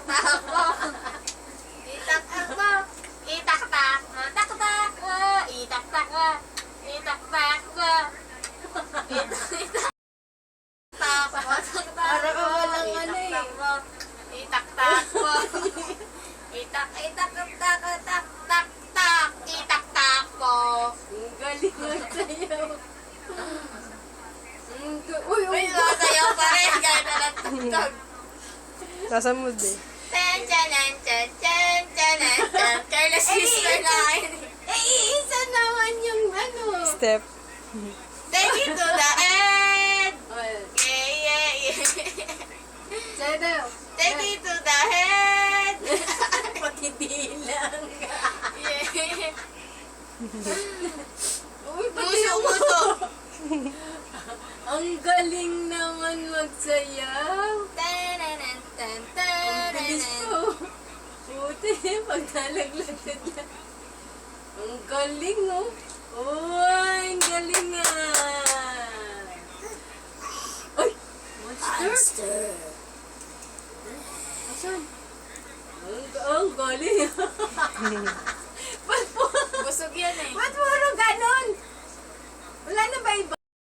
tak mo. Itak-tak mo. Itak-tak mo. Tak-tak mo. Itak-tak mo. Itak-tak mo. Itak-tak. Tak mo. Para ka walang ano eh. Itak-tak mo. Itak-tak mo. Itak-tak-tak-tak-tak. Itak-tak mo. Ang galing mo sa'yo. Uy, Uy, sasayaw pa rin. Gaya na lang tugtog. Nasa mood eh. Chan, chan, chan, chan, chan, chan. Careless whisper na kayo. isa naman yung ano. Step. Take it to the end. Well, Yeah, yeah, yeah. Sada. Take it to the head. Pati lang. Yeah. Uy, pati Muso, ako. muso. Ang galing naman magsayaw. Tananan, tan, Ang bilis tananan. ko. Buti, pag nalaglag na. Ang galing, oh. Uy, ang galing ah. Uy, monster. Asan? Ang galing.